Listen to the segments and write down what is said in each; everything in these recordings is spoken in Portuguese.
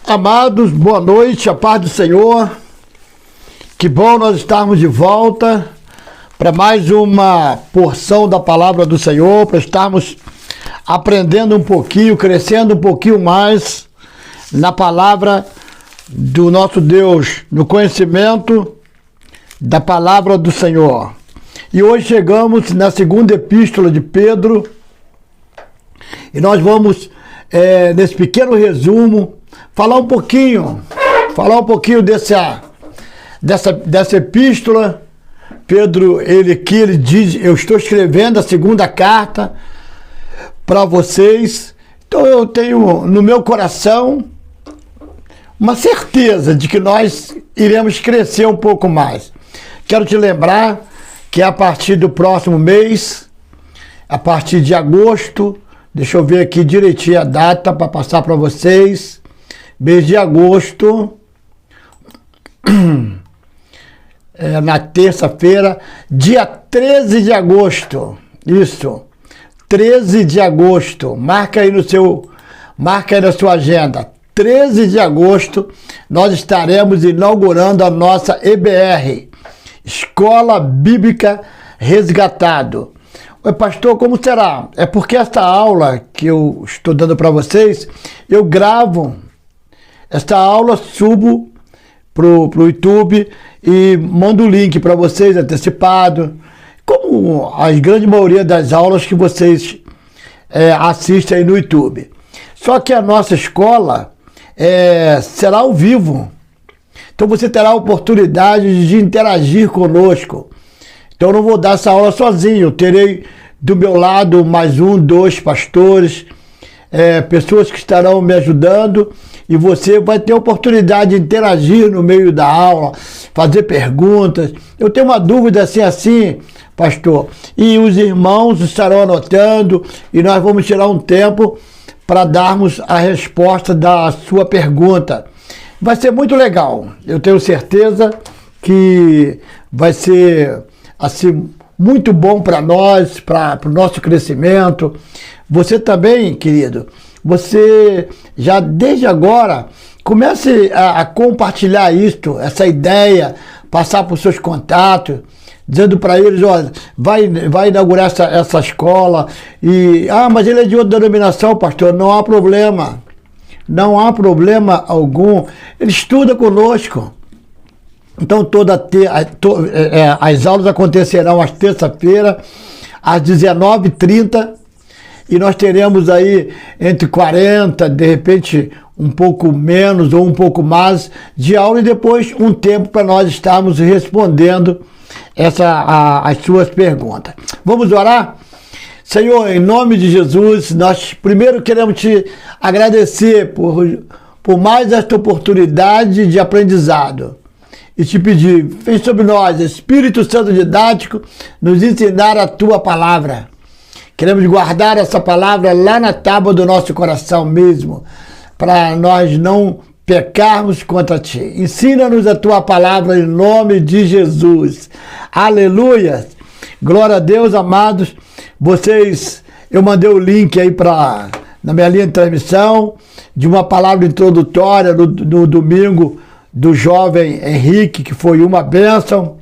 Amados, boa noite, a paz do Senhor. Que bom nós estarmos de volta para mais uma porção da palavra do Senhor, para estarmos aprendendo um pouquinho, crescendo um pouquinho mais na palavra do nosso Deus, no conhecimento da palavra do Senhor. E hoje chegamos na segunda epístola de Pedro e nós vamos, nesse pequeno resumo, falar um pouquinho dessa epístola. Pedro, ele diz: eu estou escrevendo a segunda carta para vocês. Então eu tenho no meu coração uma certeza de que nós iremos crescer um pouco mais. Quero te lembrar que a partir do próximo mês, a partir de agosto, deixa eu ver aqui direitinho a data para passar para vocês. Mês de agosto, na terça-feira, dia 13 de agosto, isso, 13 de agosto, marca aí na sua agenda, 13 de agosto, nós estaremos inaugurando a nossa EBR, Escola Bíblica Resgatado. Oi, pastor, como será? É porque esta aula que eu estou dando para vocês, eu gravo esta aula, subo pro YouTube e mando o link para vocês antecipado, como a grande maioria das aulas que vocês assistem aí no YouTube. Só que a nossa escola será ao vivo, então você terá a oportunidade de interagir conosco. Então eu não vou dar essa aula sozinho, eu terei do meu lado mais 2 pastores, pessoas que estarão me ajudando, e você vai ter a oportunidade de interagir no meio da aula, fazer perguntas. Eu tenho uma dúvida assim, pastor, e os irmãos estarão anotando, e nós vamos tirar um tempo para darmos a resposta da sua pergunta. Vai ser muito legal, eu tenho certeza que vai ser assim muito bom para nós, para o nosso crescimento. Você também, querido, você já desde agora comece a compartilhar isto, essa ideia, passar para os seus contatos, dizendo para eles: olha, vai inaugurar essa escola, e mas ele é de outra denominação, pastor. Não há problema, não há problema algum, ele estuda conosco. Então as aulas acontecerão às terça-feira, às 19h30, e nós teremos aí entre 40, de repente um pouco menos ou um pouco mais de aula, e depois um tempo para nós estarmos respondendo as suas perguntas. Vamos orar? Senhor, em nome de Jesus, nós primeiro queremos te agradecer por mais esta oportunidade de aprendizado. E te pedir, vem sobre nós, Espírito Santo didático, nos ensinar a tua palavra. Queremos guardar essa palavra lá na tábua do nosso coração mesmo, para nós não pecarmos contra ti. Ensina-nos a tua palavra em nome de Jesus. Aleluia! Glória a Deus, amados. Eu mandei o link aí na minha linha de transmissão, de uma palavra introdutória no domingo, do jovem Henrique, que foi uma bênção.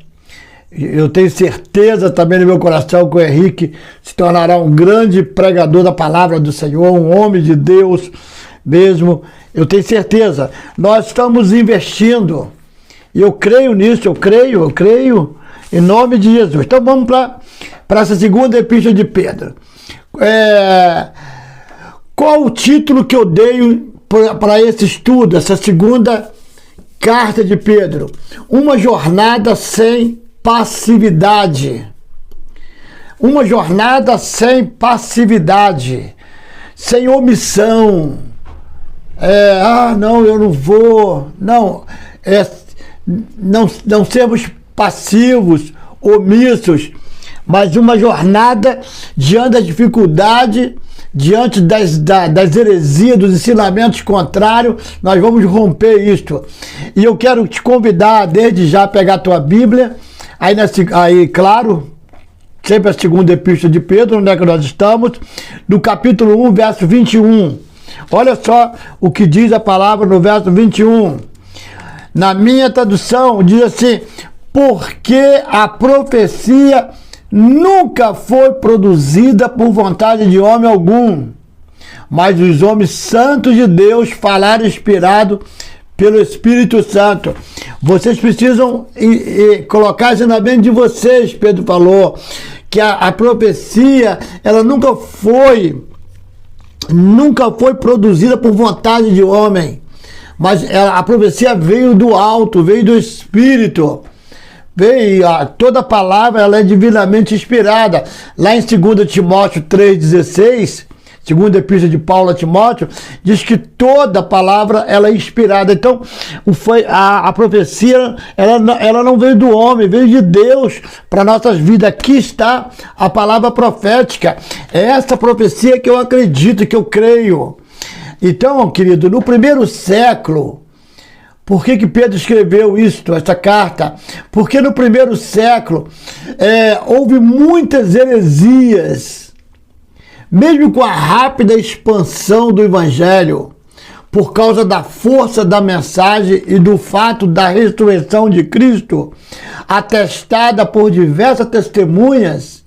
Eu tenho certeza também no meu coração que o Henrique se tornará um grande pregador da palavra do Senhor, um homem de Deus mesmo. Eu tenho certeza. Nós estamos investindo, e eu creio nisso, eu creio em nome de Jesus. Então vamos para essa segunda epístola de Pedro. Qual o título que eu dei para esse estudo, essa segunda carta de Pedro? Uma jornada sem passividade. Uma jornada sem passividade, sem omissão. Não, eu não vou. Não, não sermos passivos, omissos, mas uma jornada diante da dificuldade, diante das heresias, dos ensinamentos contrários. Nós vamos romper isto. E eu quero te convidar desde já a pegar a tua Bíblia, aí claro, sempre a segunda epístola de Pedro, onde é que nós estamos? No capítulo 1, verso 21. Olha só o que diz a palavra no verso 21. Na minha tradução, diz assim: porque a profecia nunca foi produzida por vontade de homem algum, mas os homens santos de Deus falaram inspirado pelo Espírito Santo. Vocês precisam colocar isso na mente de vocês. Pedro falou que a profecia, ela nunca foi produzida por vontade de homem, mas a profecia veio do alto, veio do Espírito. Toda palavra ela é divinamente inspirada. Lá em 2 Timóteo 3,16, segunda epístola de Paulo a Timóteo, diz que toda palavra ela é inspirada. Então, a profecia ela não veio do homem, veio de Deus para nossas vidas. Aqui está a palavra profética. É essa profecia que eu acredito, que eu creio. Então, querido, no primeiro século, por que Pedro escreveu essa carta? Porque no primeiro século houve muitas heresias, mesmo com a rápida expansão do Evangelho, por causa da força da mensagem e do fato da ressurreição de Cristo, atestada por diversas testemunhas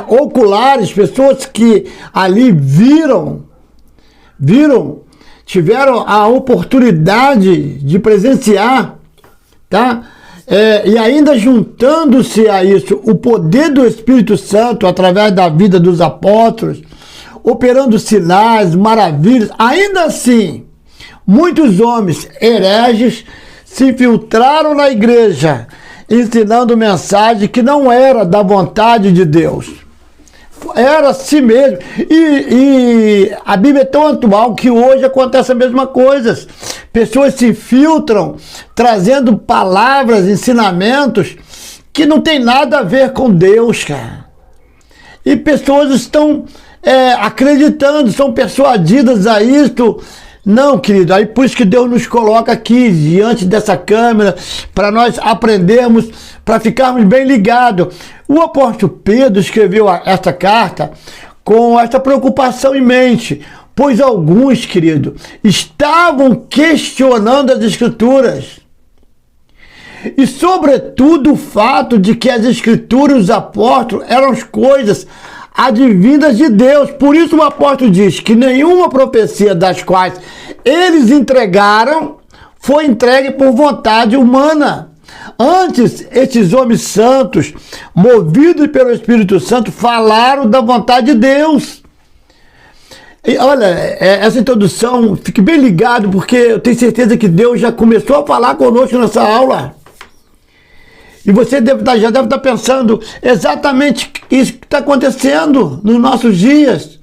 oculares, pessoas que ali tiveram a oportunidade de presenciar, tá? E ainda juntando-se a isso o poder do Espírito Santo através da vida dos apóstolos, operando sinais, maravilhas. Ainda assim, muitos homens hereges se infiltraram na igreja, ensinando mensagem que não era da vontade de Deus. Era assim mesmo. E a Bíblia é tão atual que hoje acontece a mesma coisa. Pessoas se infiltram trazendo palavras, ensinamentos que não tem nada a ver com Deus, cara. E pessoas estão acreditando, são persuadidas a isto. Não, querido, aí por isso que Deus nos coloca aqui diante dessa câmera, para nós aprendermos, para ficarmos bem ligados. O apóstolo Pedro escreveu esta carta com essa preocupação em mente, pois alguns, querido, estavam questionando as Escrituras. E sobretudo o fato de que as Escrituras e os apóstolos eram as coisas advindas de Deus. Por isso o apóstolo diz que nenhuma profecia das quais eles entregaram foi entregue por vontade humana. Antes, esses homens santos, movidos pelo Espírito Santo, falaram da vontade de Deus. E olha, essa introdução, fique bem ligado, porque eu tenho certeza que Deus já começou a falar conosco nessa aula. E você já deve estar pensando exatamente isso que está acontecendo nos nossos dias.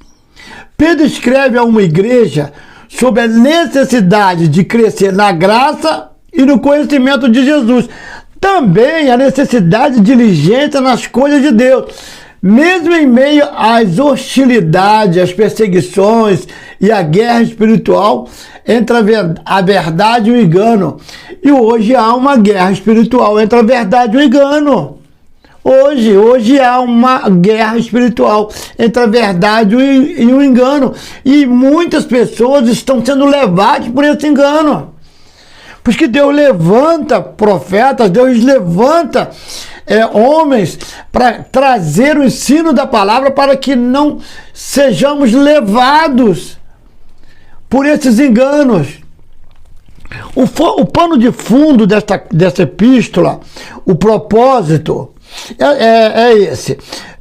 Pedro escreve a uma igreja sobre a necessidade de crescer na graça e no conhecimento de Jesus. Também a necessidade de diligência nas coisas de Deus. Mesmo em meio às hostilidades, às perseguições e à guerra espiritual entre a verdade e o engano. E hoje há uma guerra espiritual entre a verdade e o engano. Hoje há uma guerra espiritual entre a verdade e o engano. E muitas pessoas estão sendo levadas por esse engano. Porque Deus levanta profetas, Deus levanta homens para trazer o ensino da palavra para que não sejamos levados por esses enganos. O pano de fundo dessa epístola, o propósito, é esse.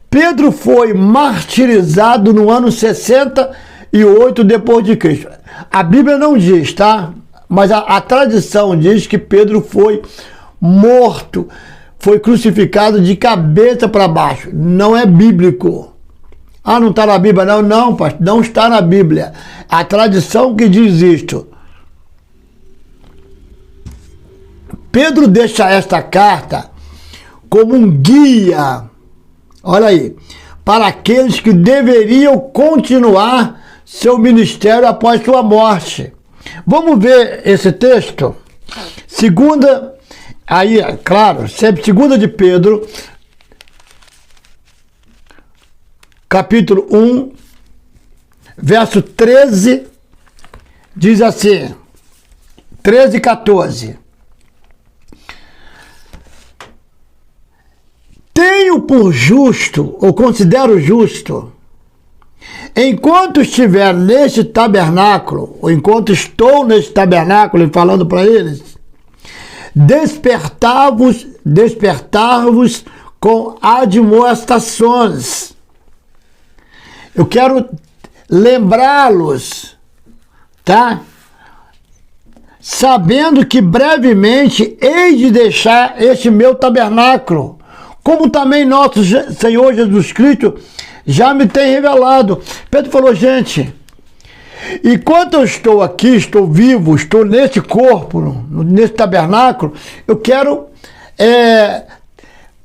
Pedro foi martirizado no ano 68 depois de Cristo. A Bíblia não diz, tá? Mas a tradição diz que Pedro foi morto, foi crucificado de cabeça para baixo. Não é bíblico. Ah, não está na Bíblia? Não, pastor, não está na Bíblia. A tradição que diz isto. Pedro deixa esta carta como um guia, olha aí, para aqueles que deveriam continuar seu ministério após sua morte. Vamos ver esse texto? Segunda de Pedro, capítulo 1, verso 13, diz assim, 13 e 14. Tenho por justo, ou considero justo, enquanto estiver neste tabernáculo, ou enquanto estou neste tabernáculo e falando para eles, despertar-vos com admoestações. Eu quero lembrá-los, tá? Sabendo que brevemente hei de deixar este meu tabernáculo, como também nosso Senhor Jesus Cristo já me tem revelado. Pedro falou, gente, enquanto eu estou aqui, estou vivo, estou nesse corpo, nesse tabernáculo, eu quero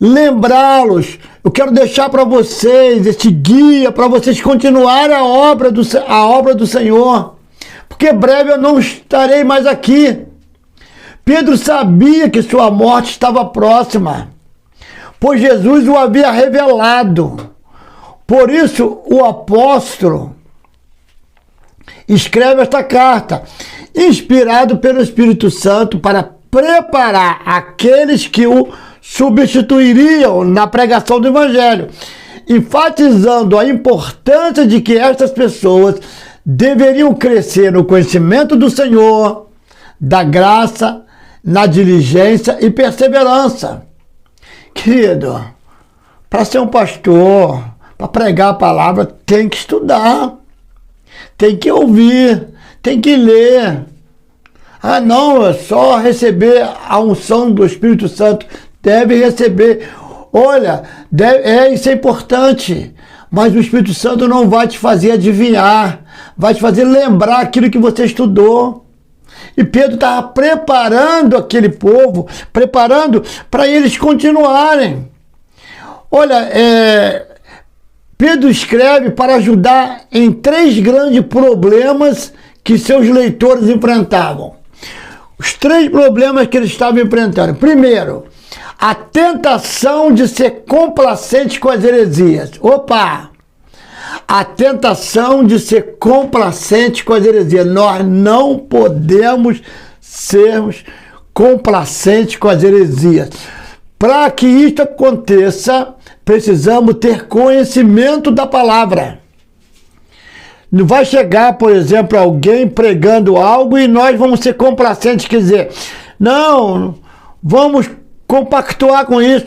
lembrá-los, eu quero deixar para vocês esse guia, para vocês continuarem a obra do Senhor, porque breve eu não estarei mais aqui. Pedro sabia que sua morte estava próxima, pois Jesus o havia revelado. Por isso, o apóstolo escreve esta carta, inspirado pelo Espírito Santo, para preparar aqueles que o substituiriam na pregação do Evangelho, enfatizando a importância de que estas pessoas deveriam crescer no conhecimento do Senhor, da graça, na diligência e perseverança. Querido, para ser um pastor, para pregar a palavra, tem que estudar, tem que ouvir, tem que ler. Ah, não, é só receber a unção do Espírito Santo. Deve receber. Olha, isso é importante, mas o Espírito Santo não vai te fazer adivinhar, vai te fazer lembrar aquilo que você estudou. E Pedro estava preparando aquele povo, preparando para eles continuarem. Olha, Pedro escreve para ajudar em 3 grandes problemas que seus leitores enfrentavam. Os 3 problemas que eles estavam enfrentando. Primeiro, a tentação de ser complacente com as heresias. Opa! A tentação de ser complacente com as heresias. Nós não podemos sermos complacentes com as heresias. Para que isso aconteça, precisamos ter conhecimento da palavra. Não vai chegar, por exemplo, alguém pregando algo e nós vamos ser complacentes, quer dizer, não, vamos compactuar com isso,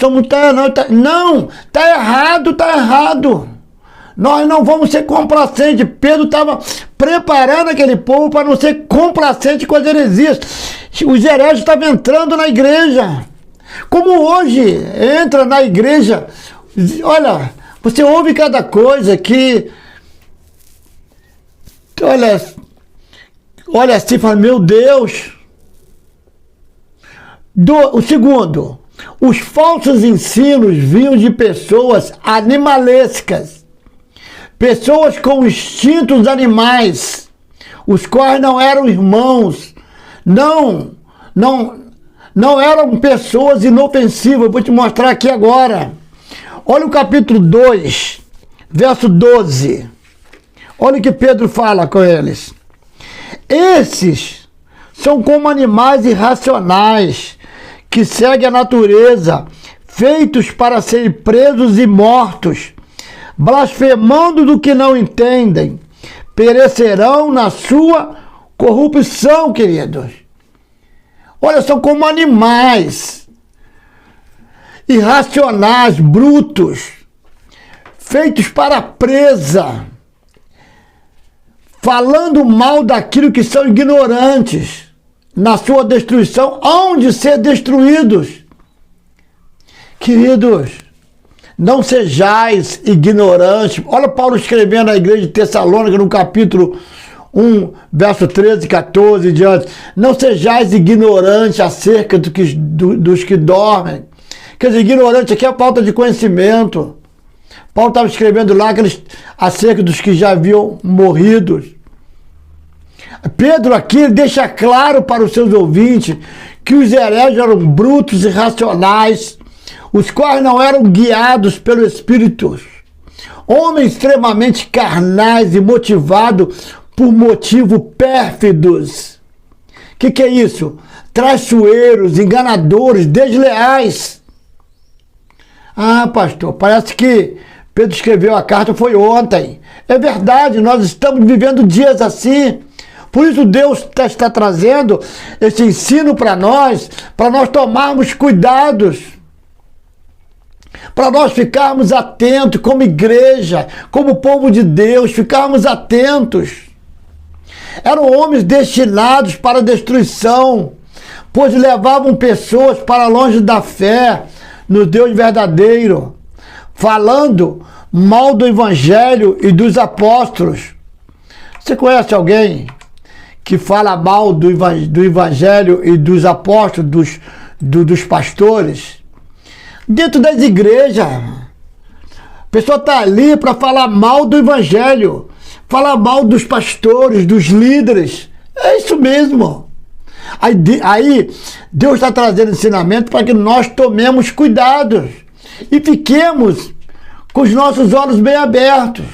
não, tá errado. Nós não vamos ser complacentes. Pedro estava preparando aquele povo para não ser complacente com as heresias. Os hereges estavam entrando na igreja. Como hoje entra na igreja, olha, você ouve cada coisa que, olha assim, fala, meu Deus. O segundo, os falsos ensinos vinham de pessoas animalescas, pessoas com instintos animais, os quais não eram irmãos, não eram pessoas inofensivas. Eu vou te mostrar aqui agora. Olha o capítulo 2, verso 12. Olha o que Pedro fala com eles. Esses são como animais irracionais, que seguem a natureza, feitos para serem presos e mortos, blasfemando do que não entendem, perecerão na sua corrupção, queridos. Olha, são como animais irracionais, brutos, feitos para presa, falando mal daquilo que são ignorantes, na sua destruição, hão de ser destruídos. Queridos, não sejais ignorantes. Olha Paulo escrevendo à igreja de Tessalônica no capítulo 1, verso 13 e 14 diante. Não sejais ignorantes acerca dos que dormem. Quer dizer, ignorante aqui é a falta de conhecimento. Paulo estava escrevendo lá acerca dos que já haviam morrido. Pedro aqui deixa claro para os seus ouvintes que os hereges eram brutos e irracionais, os quais não eram guiados pelo Espírito. Homens extremamente carnais e motivados por motivos pérfidos. Que é isso? Traiçoeiros, enganadores, desleais. Ah, pastor, parece que Pedro escreveu a carta foi ontem. É verdade, nós estamos vivendo dias assim. Por isso Deus está trazendo esse ensino para nós tomarmos cuidados, para nós ficarmos atentos como igreja, como povo de Deus, ficarmos atentos. Eram homens destinados para a destruição, pois levavam pessoas para longe da fé no Deus verdadeiro, falando mal do Evangelho e dos apóstolos. Você conhece alguém que fala mal do Evangelho e dos apóstolos, dos pastores? Dentro das igrejas, a pessoa está ali para falar mal do Evangelho, falar mal dos pastores, dos líderes. É isso mesmo. Aí Deus está trazendo ensinamento para que nós tomemos cuidados e fiquemos com os nossos olhos bem abertos.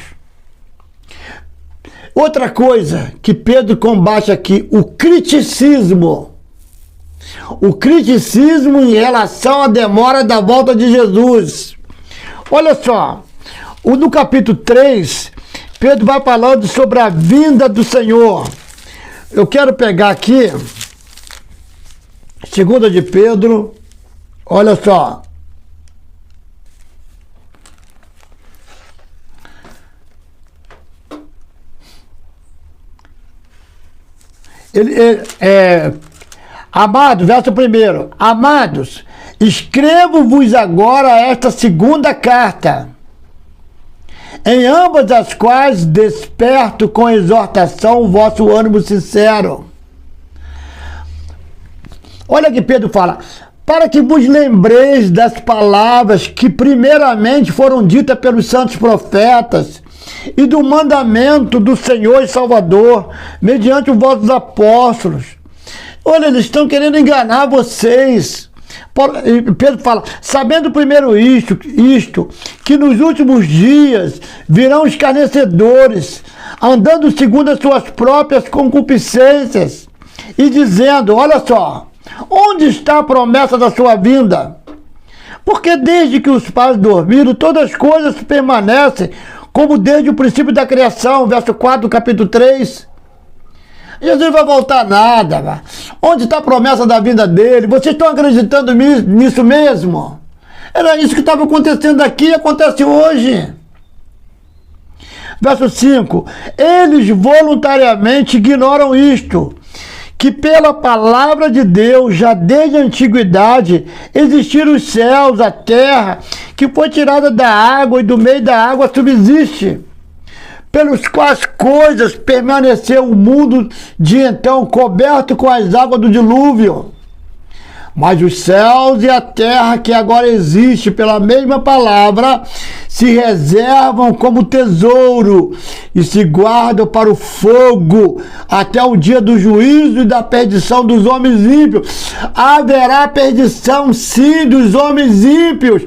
Outra coisa que Pedro combate aqui, o criticismo. O criticismo em relação à demora da volta de Jesus. Olha só, no capítulo 3, Pedro vai falando sobre a vinda do Senhor. Eu quero pegar aqui, 2 de Pedro, olha só. Amados, verso 1. Amados, escrevo-vos agora esta segunda carta, em ambas as quais desperto com exortação o vosso ânimo sincero. Olha que Pedro fala, para que vos lembreis das palavras que primeiramente foram ditas pelos santos profetas e do mandamento do Senhor e Salvador, mediante os vossos apóstolos. Olha, eles estão querendo enganar vocês. Pedro fala, sabendo primeiro isto, que nos últimos dias virão escarnecedores, andando segundo as suas próprias concupiscências, e dizendo, olha só, onde está a promessa da sua vinda? Porque desde que os pais dormiram, todas as coisas permanecem como desde o princípio da criação, verso 4 do capítulo 3. Jesus vai voltar nada. Onde está a promessa da vinda dele? Vocês estão acreditando nisso mesmo? Era isso que estava acontecendo aqui e acontece hoje. Verso 5. Eles voluntariamente ignoram isto, que pela palavra de Deus, já desde a antiguidade, existiram os céus, a terra, que foi tirada da água e do meio da água subsiste, pelos quais coisas permaneceu o mundo de então coberto com as águas do dilúvio. Mas os céus e a terra que agora existe pela mesma palavra se reservam como tesouro e se guardam para o fogo até o dia do juízo e da perdição dos homens ímpios. Haverá perdição sim dos homens ímpios.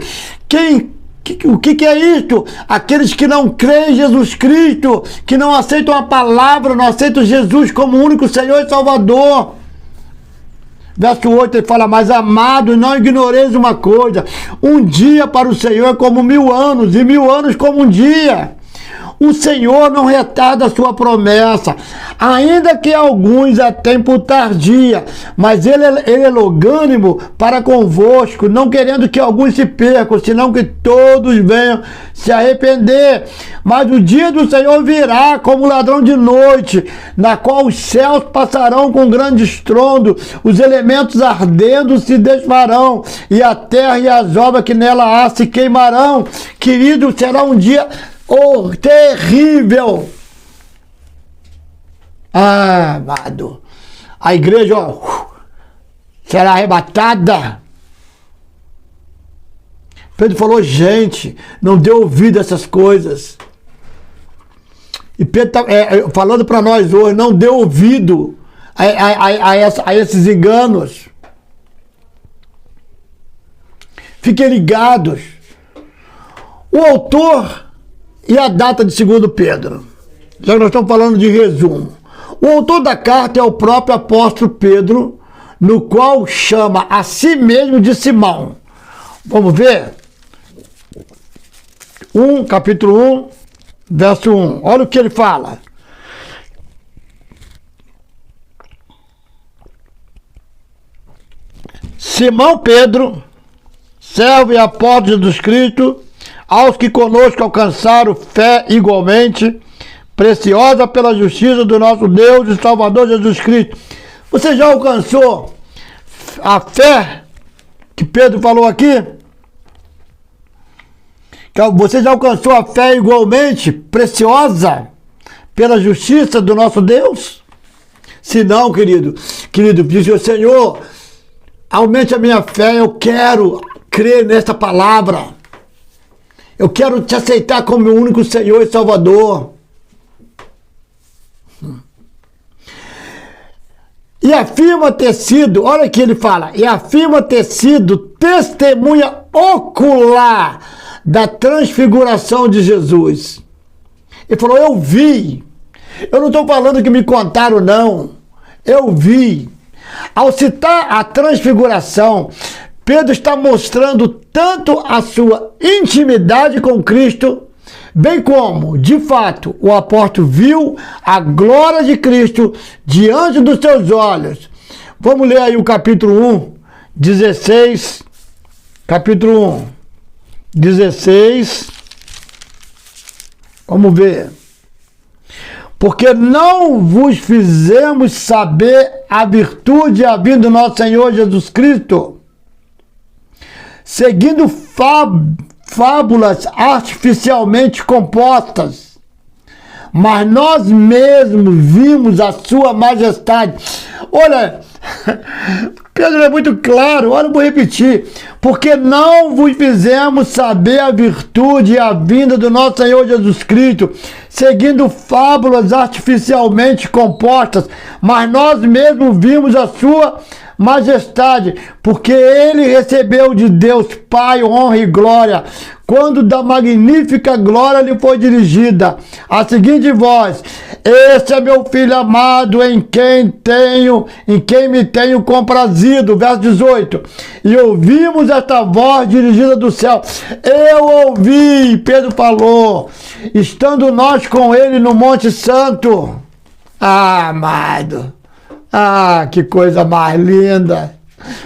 O que é isto? Aqueles que não creem em Jesus Cristo, que não aceitam a palavra, não aceitam Jesus como único Senhor e Salvador. Verso 8 ele fala, mas amados, não ignoreis uma coisa, um dia para o Senhor é como 1000 anos, e 1000 anos como um dia. O Senhor não retarda a sua promessa, ainda que alguns a tempo tardia, mas ele é longânimo para convosco, não querendo que alguns se percam, senão que todos venham se arrepender. Mas o dia do Senhor virá como ladrão de noite, na qual os céus passarão com grande estrondo, os elementos ardendo se desfarão, e a terra e as obras que nela há se queimarão. Querido, será um dia terrível. Ah, amado, a igreja será arrebatada. Pedro falou, gente, não dê ouvido a essas coisas. E Pedro está falando para nós hoje, não dê ouvido a esses enganos. Fiquem ligados. O autor e a data de 2 Pedro. Já que nós estamos falando de resumo. O autor da carta é o próprio apóstolo Pedro, no qual chama a si mesmo de Simão. Vamos ver? Capítulo 1, verso 1. Olha o que ele fala. Simão Pedro, servo e apóstolo de Jesus Cristo, aos que conosco alcançaram fé igualmente preciosa pela justiça do nosso Deus e Salvador Jesus Cristo. Você já alcançou a fé que Pedro falou aqui? Você já alcançou a fé igualmente preciosa pela justiça do nosso Deus? Se não, querido, diz o Senhor, aumente a minha fé, eu quero crer nesta palavra. Eu quero te aceitar como meu único Senhor e Salvador. E afirma ter sido, olha que ele fala, e afirma ter sido testemunha ocular da transfiguração de Jesus. Ele falou, eu vi. Eu não estou falando que me contaram, não. Eu vi. Ao citar a transfiguração, Pedro está mostrando tanto a sua intimidade com Cristo, bem como, de fato, o apóstolo viu a glória de Cristo diante dos seus olhos. Vamos ler aí o capítulo 1, 16, capítulo 1, 16, vamos ver. Porque não vos fizemos saber a virtude e a vinda do nosso Senhor Jesus Cristo, seguindo fábulas artificialmente compostas, mas nós mesmos vimos a sua majestade. Olha, Pedro é muito claro, olha, eu vou repetir. Porque não vos fizemos saber a virtude e a vinda do nosso Senhor Jesus Cristo, seguindo fábulas artificialmente compostas, mas nós mesmos vimos a sua majestade, porque ele recebeu de Deus Pai honra e glória, quando da magnífica glória lhe foi dirigida a seguinte voz: este é meu filho amado, em quem me tenho comprazido. Verso 18. E ouvimos esta voz dirigida do céu. Eu ouvi, Pedro falou, estando nós com ele no Monte Santo. Ah, amado. Ah, que coisa mais linda.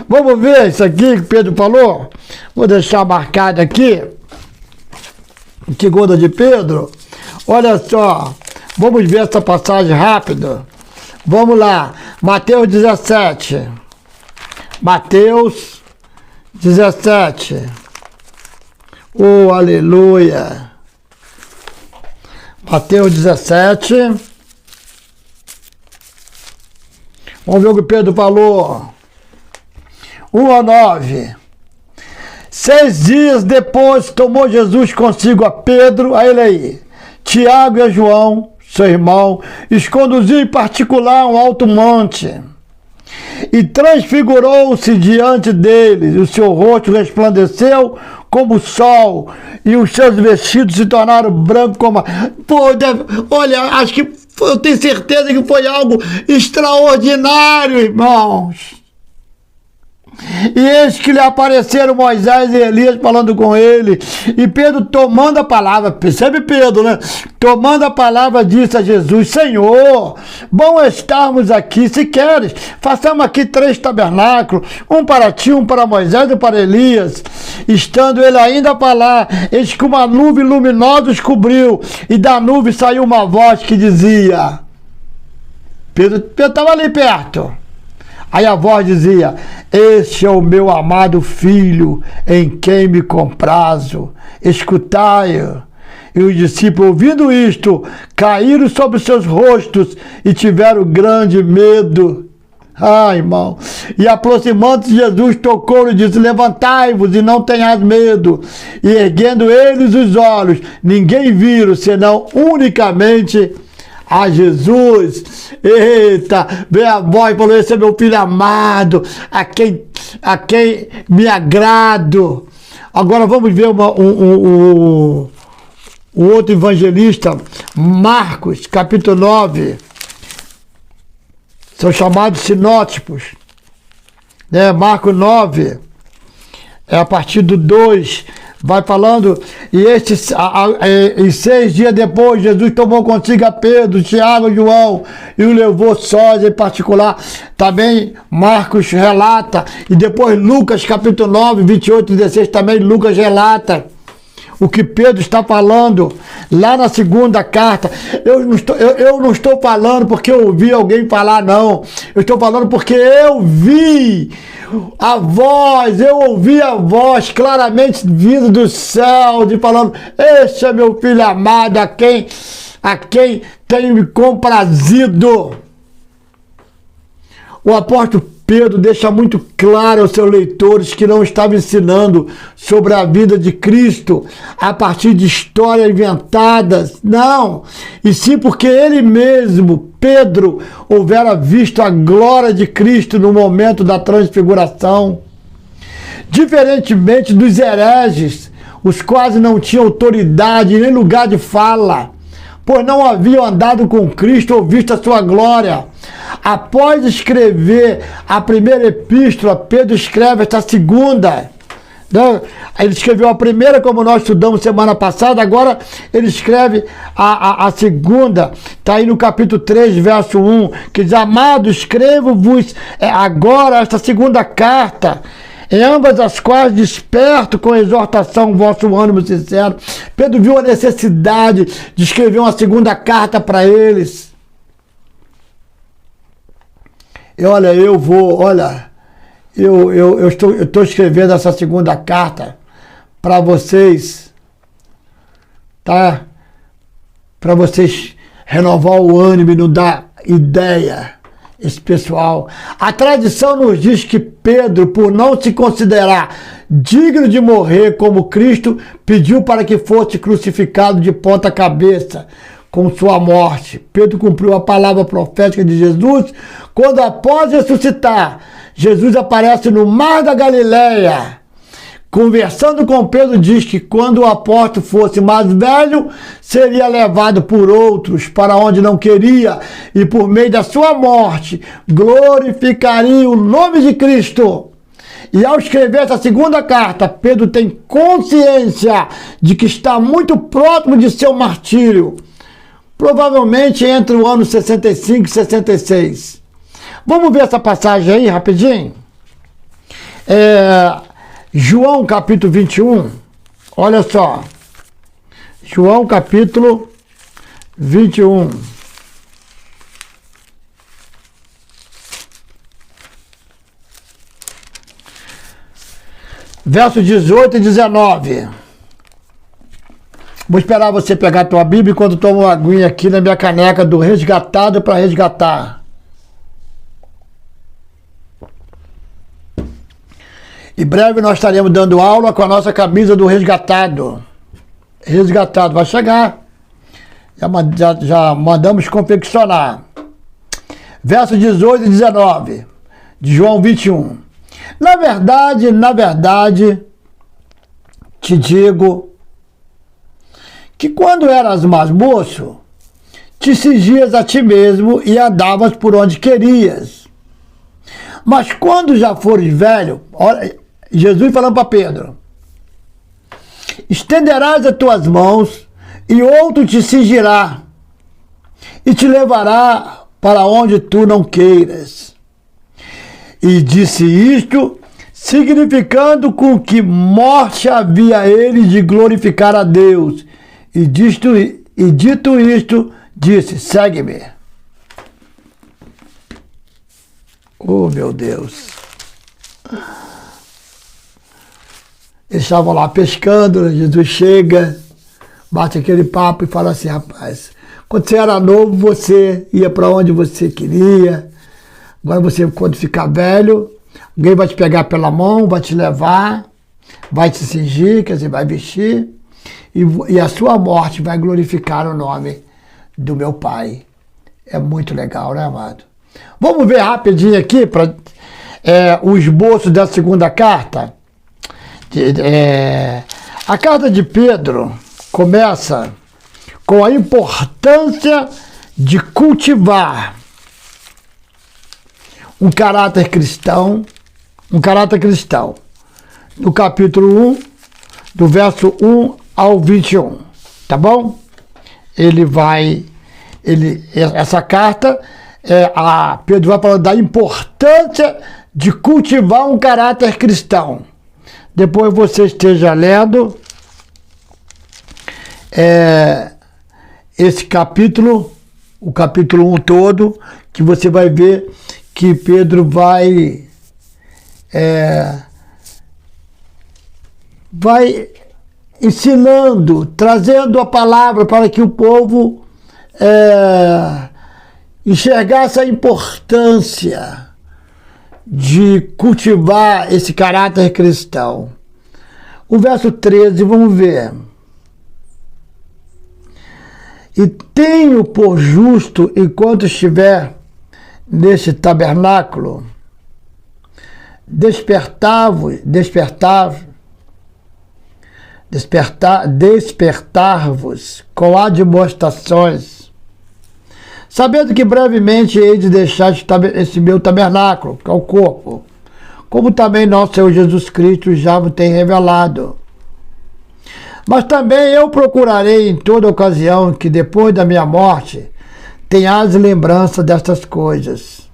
Vamos ver isso aqui que Pedro falou? Vou deixar marcado aqui. Segunda de Pedro. Olha só. Vamos ver essa passagem rápido. Vamos lá. Mateus 17. Mateus 17. Oh, aleluia. Mateus 17. Vamos ver o que Pedro falou. 1 a 9. 6 dias depois tomou Jesus consigo a Pedro, a ele aí, Tiago e a João, seu irmão, e os conduziu em particular a um alto monte. E transfigurou-se diante deles, o seu rosto resplandeceu como o sol, e os seus vestidos se tornaram brancos como a... Pô, olha, acho que eu tenho certeza que foi algo extraordinário, irmãos. E eis que lhe apareceram Moisés e Elias falando com ele. E Pedro, tomando a palavra, percebe Pedro, né? Tomando a palavra, disse a Jesus: Senhor, bom estarmos aqui. Se queres, façamos aqui 3 tabernáculos, um para ti, um para Moisés e para Elias. Estando ele ainda a falar, eis que uma nuvem luminosa os cobriu, e da nuvem saiu uma voz que dizia... Pedro estava ali perto. Aí a voz dizia: este é o meu amado filho, em quem me comprazo, escutai-o. E os discípulos, ouvindo isto, caíram sobre os seus rostos e tiveram grande medo. Ah, irmão. E aproximando-se Jesus, tocou-lhe e disse: levantai-vos e não tenhais medo. E erguendo eles os olhos, ninguém viram, senão unicamente a Jesus. Eita, veio a voz e falou: esse é meu filho amado, a quem me agrado. Agora vamos ver o outro evangelista, Marcos, capítulo 9, são chamados sinóticos, né? Marcos 9, a partir do 2, vai falando, e 6 dias depois, Jesus tomou consigo a Pedro, Tiago e João, e o levou sós em particular. Também Marcos relata, e depois Lucas, capítulo 9, 28 e 16, também Lucas relata o que Pedro está falando lá na segunda carta. Eu não estou falando porque eu ouvi alguém falar, não. Eu estou falando porque eu vi a voz, eu ouvi a voz claramente vinda do céu, de falando, este é meu filho amado, a quem tenho me comprazido. O apóstolo Pedro deixa muito claro aos seus leitores que não estava ensinando sobre a vida de Cristo a partir de histórias inventadas, não, e sim porque ele mesmo, Pedro, houvera visto a glória de Cristo no momento da transfiguração. Diferentemente dos hereges, os quais não tinham autoridade nem lugar de fala, pois não haviam andado com Cristo ou visto a sua glória. Após escrever a primeira epístola, Pedro escreve esta segunda. Ele escreveu a primeira, como nós estudamos semana passada, agora ele escreve a segunda. Está aí no capítulo 3, verso 1, que diz, amados, escrevo-vos agora esta segunda carta, em ambas as quais desperto com exortação o vosso ânimo sincero. Pedro viu a necessidade de escrever uma segunda carta para eles. E olha, eu estou escrevendo essa segunda carta para vocês, tá? Para vocês renovar o ânimo e não dar ideia. Esse pessoal, a tradição nos diz que Pedro, por não se considerar digno de morrer como Cristo, pediu para que fosse crucificado de ponta cabeça com sua morte. Pedro cumpriu a palavra profética de Jesus, quando após ressuscitar, Jesus aparece no mar da Galileia. Conversando com Pedro, diz que quando o apóstolo fosse mais velho, seria levado por outros para onde não queria, e por meio da sua morte, glorificaria o nome de Cristo. E ao escrever essa segunda carta, Pedro tem consciência de que está muito próximo de seu martírio, provavelmente entre o ano 65 e 66. Vamos ver essa passagem aí, rapidinho? João capítulo 21, olha só, João capítulo 21, versos 18 e 19, vou esperar você pegar a tua Bíblia enquanto tomo uma aguinha aqui na minha caneca do Resgatado para Resgatar. Em breve nós estaremos dando aula com a nossa camisa do Resgatado. Resgatado vai chegar. Já mandamos confeccionar. Versos 18 e 19 de João 21. Na verdade, te digo que quando eras mais moço, te cingias a ti mesmo e andavas por onde querias. Mas quando já fores velho, olha, Jesus falando para Pedro, estenderás as tuas mãos e outro te cingirá e te levará para onde tu não queiras. E disse isto, significando com que morte havia ele de glorificar a Deus. E dito isto, disse, segue-me. Oh, meu Deus. Eles estavam lá pescando, Jesus chega, bate aquele papo e fala assim, rapaz, quando você era novo, você ia para onde você queria. Agora você, quando ficar velho, alguém vai te pegar pela mão, vai te levar, vai te cingir, quer dizer, vai vestir, e a sua morte vai glorificar o nome do meu Pai. É muito legal, né, amado? Vamos ver rapidinho aqui o esboço da segunda carta. A carta de Pedro começa com a importância de cultivar um caráter cristão, no capítulo 1, do verso 1 ao 21, tá bom? Essa carta, Pedro vai falar da importância de cultivar um caráter cristão. Depois você esteja lendo esse capítulo, o capítulo 1 todo, que você vai ver que Pedro vai ensinando, trazendo a palavra para que o povo enxergasse a importância de cultivar esse caráter cristão. O verso 13, vamos ver. E tenho por justo, enquanto estiver neste tabernáculo, despertar-vos com admoestações, sabendo que brevemente hei de deixar esse meu tabernáculo, que é o corpo, como também nosso Senhor Jesus Cristo já vos tem revelado. Mas também eu procurarei em toda ocasião que depois da minha morte tenhas lembrança destas coisas.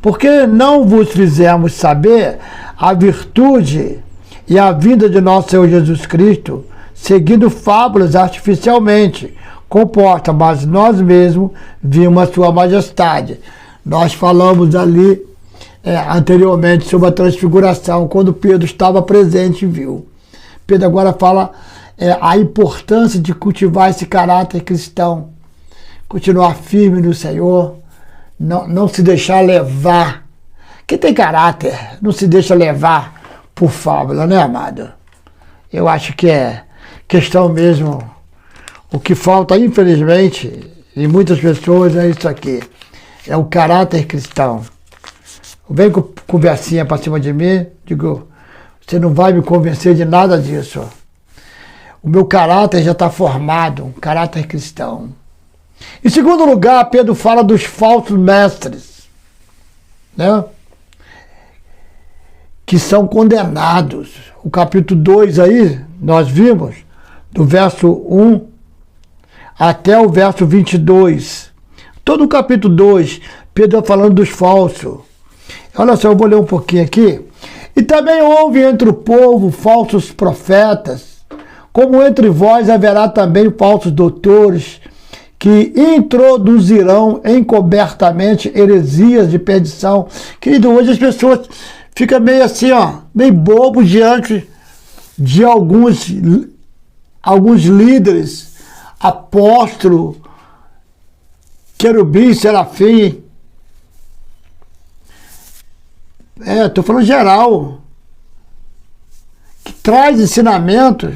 Porque não vos fizemos saber a virtude e a vinda de nosso Senhor Jesus Cristo, seguindo fábulas artificialmente compostas, mas nós mesmos vimos a sua majestade. Nós falamos ali anteriormente sobre a transfiguração, quando Pedro estava presente e viu. Pedro agora fala a importância de cultivar esse caráter cristão, continuar firme no Senhor, não se deixar levar. Quem tem caráter não se deixa levar por fábula, né, amado? Eu acho que é questão mesmo. O que falta, infelizmente, em muitas pessoas é isso aqui. É o caráter cristão. Vem com conversinha para cima de mim, digo, você não vai me convencer de nada disso. O meu caráter já está formado, um caráter cristão. Em segundo lugar, Pedro fala dos falsos mestres, né? Que são condenados. O capítulo 2 aí, nós vimos, do verso 1 até o verso 22. Todo o capítulo 2, Pedro falando dos falsos. Olha só, eu vou ler um pouquinho aqui. E também houve entre o povo falsos profetas, como entre vós haverá também falsos doutores, que introduzirão encobertamente heresias de perdição. Querido, hoje as pessoas ficam meio assim, meio bobo diante de alguns líderes, apóstolo, querubim, serafim. Estou falando geral, que traz ensinamentos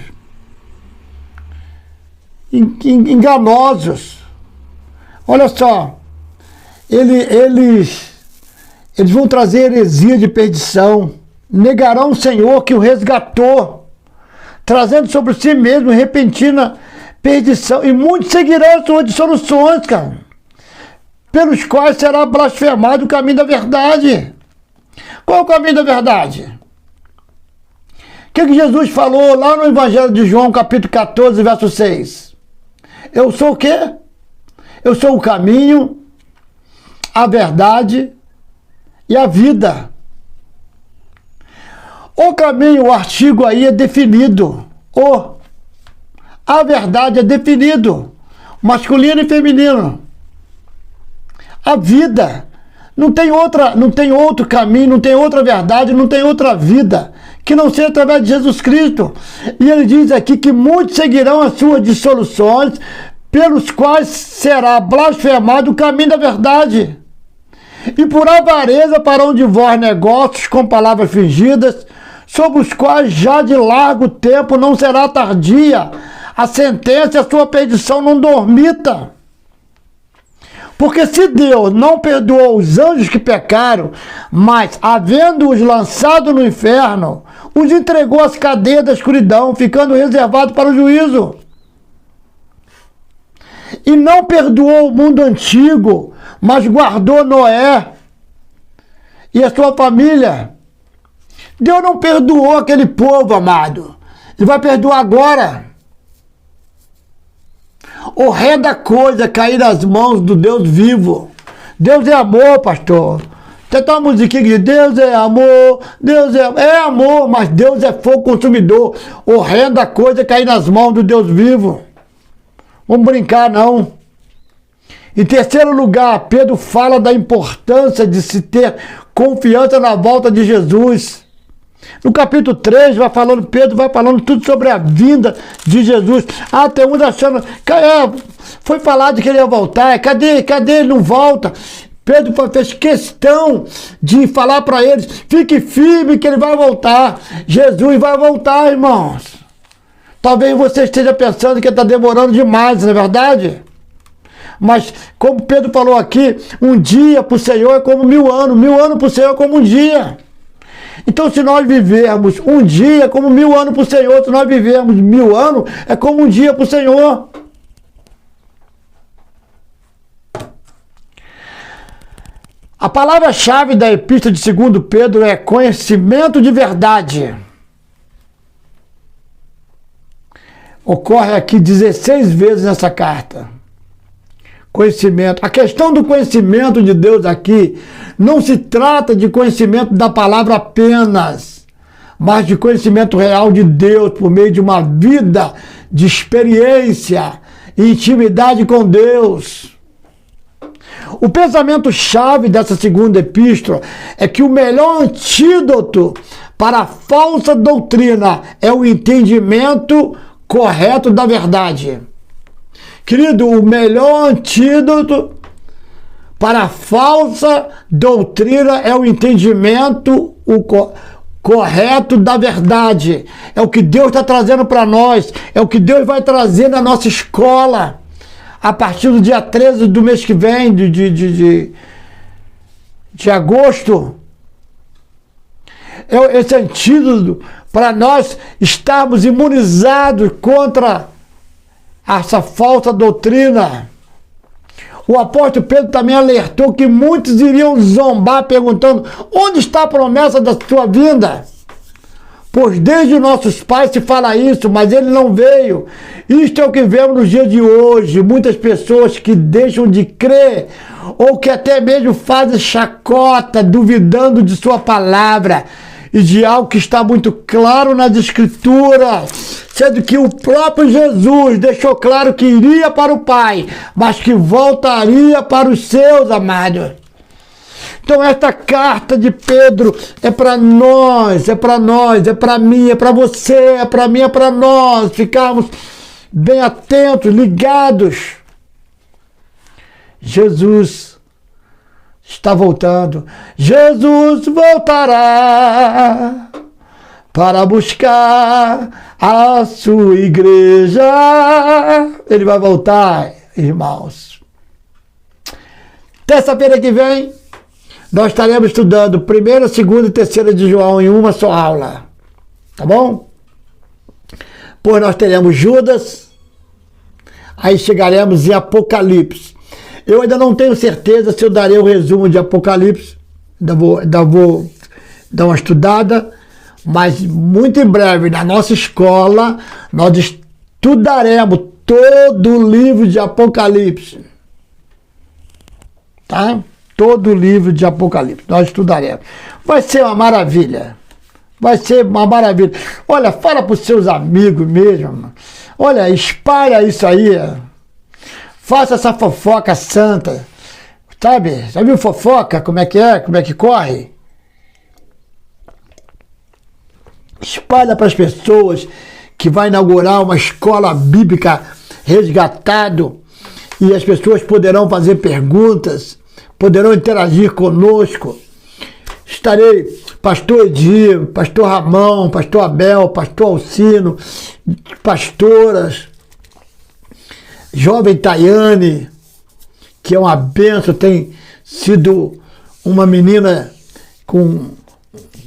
enganosos. Olha só, eles vão trazer heresia de perdição, negarão o Senhor que o resgatou, trazendo sobre si mesmo repentina perdição, e muitos seguirão suas dissoluções, cara, pelos quais será blasfemado o caminho da verdade. Qual é o caminho da verdade? O que Jesus falou lá no Evangelho de João, capítulo 14, verso 6? Eu sou o quê? Eu sou o caminho, a verdade e a vida. O caminho, o artigo aí é definido. A verdade é definido. Masculino e feminino. A vida. Não tem outro caminho, não tem outra verdade, não tem outra vida que não seja através de Jesus Cristo. E ele diz aqui que muitos seguirão as suas dissoluções, pelos quais será blasfemado o caminho da verdade. E por avareza farão de vós negócios com palavras fingidas, sobre os quais já de largo tempo não será tardia a sentença e a sua perdição não dormita. Porque se Deus não perdoou os anjos que pecaram, mas, havendo-os lançado no inferno, os entregou às cadeias da escuridão, ficando reservado para o juízo. e não perdoou o mundo antigo, mas guardou Noé e a sua família. Deus não perdoou aquele povo, amado. Ele vai perdoar agora. Horrenda coisa cair nas mãos do Deus vivo. Deus é amor, pastor. Tem uma musiquinha que diz, Deus é amor, Deus é amor, mas Deus é fogo consumidor. Horrenda coisa cair nas mãos do Deus vivo. Vamos brincar, não. Em terceiro lugar, Pedro fala da importância de se ter confiança na volta de Jesus. No capítulo 3, Pedro vai falando tudo sobre a vinda de Jesus. Tem uns achando, foi falado que ele ia voltar, cadê ele não volta? Pedro fez questão de falar para eles, fique firme que ele vai voltar. Jesus vai voltar, irmãos. Talvez você esteja pensando que está demorando demais, não é verdade? Mas, como Pedro falou aqui, um dia para o Senhor é como 1000 anos, 1000 anos para o Senhor é como um dia. Então, se nós vivermos um dia como 1000 anos para o Senhor, se nós vivermos 1000 anos, é como um dia para o Senhor. A palavra-chave da epístola de 2 Pedro é conhecimento de verdade. Ocorre aqui 16 vezes nessa carta. Conhecimento. A questão do conhecimento de Deus aqui não se trata de conhecimento da palavra apenas, mas de conhecimento real de Deus por meio de uma vida de experiência e intimidade com Deus. O pensamento-chave dessa segunda epístola é que o melhor antídoto para a falsa doutrina é o entendimento correto da verdade. Querido, o melhor antídoto para a falsa doutrina é o entendimento correto da verdade. É o que Deus está trazendo para nós, é o que Deus vai trazer na nossa escola. A partir do dia 13 do mês que vem, de agosto, esse antídoto para nós estarmos imunizados contra essa falsa doutrina. O apóstolo Pedro também alertou que muitos iriam zombar perguntando, onde está a promessa da sua vinda? Pois desde nossos pais se fala isso, mas ele não veio. Isto é o que vemos nos dias de hoje. Muitas pessoas que deixam de crer ou que até mesmo fazem chacota, duvidando de sua palavra e de algo que está muito claro nas Escrituras, sendo que o próprio Jesus deixou claro que iria para o Pai, mas que voltaria para os seus, amados. Então esta carta de Pedro é para nós, é para mim, é para você, é para mim, é para nós ficarmos bem atentos, ligados. Jesus está voltando. Jesus voltará para buscar a sua igreja. Ele vai voltar, irmãos. Terça-feira que vem, nós estaremos estudando 1ª, 2ª e 3ª de João em uma só aula. Tá bom? Pois nós teremos Judas, aí chegaremos em Apocalipse. Eu ainda não tenho certeza se eu darei o resumo de Apocalipse, ainda vou dar uma estudada, mas muito em breve, na nossa escola, nós estudaremos todo o livro de Apocalipse. Tá? Todo o livro de Apocalipse, nós estudaremos. Vai ser uma maravilha. Vai ser uma maravilha. Olha, fala para os seus amigos mesmo. Olha, espalha isso aí. Faça essa fofoca santa. Sabe? Já viu fofoca? Como é que é? Como é que corre? Espalha para as pessoas que vai inaugurar uma escola bíblica resgatado e as pessoas poderão fazer perguntas, poderão interagir conosco. Estarei, pastor Edir, pastor Ramão, pastor Abel, pastor Alcino, pastoras, jovem Tayane, que é uma bênção, tem sido uma menina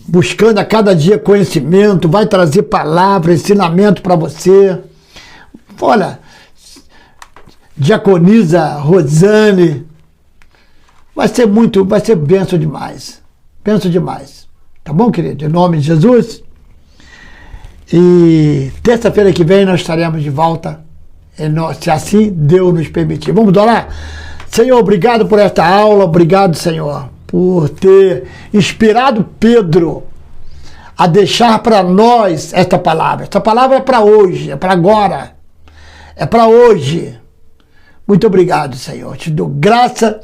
buscando a cada dia conhecimento, vai trazer palavra, ensinamento para você. Olha, diaconisa Rosane. Vai ser bênção demais. Bênção demais. Tá bom, querido? Em nome de Jesus. E terça-feira que vem nós estaremos de volta, se assim Deus nos permitir. Vamos orar? Senhor, obrigado por esta aula. Obrigado, Senhor, por ter inspirado Pedro a deixar para nós esta palavra. Esta palavra é para hoje, é para agora. É para hoje. Muito obrigado, Senhor. Te dou graça.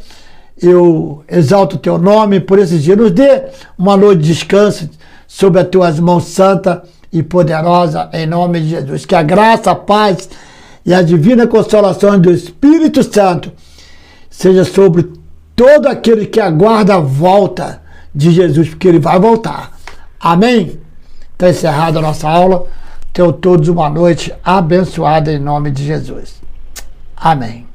Eu exalto o teu nome por esse dia. Nos dê uma noite de descanso sob as tuas mãos santa e poderosa, em nome de Jesus. Que a graça, a paz e a divina consolação do Espírito Santo seja sobre todo aquele que aguarda a volta de Jesus, porque ele vai voltar. Amém? Está encerrada a nossa aula. Tenham todos uma noite abençoada em nome de Jesus. Amém.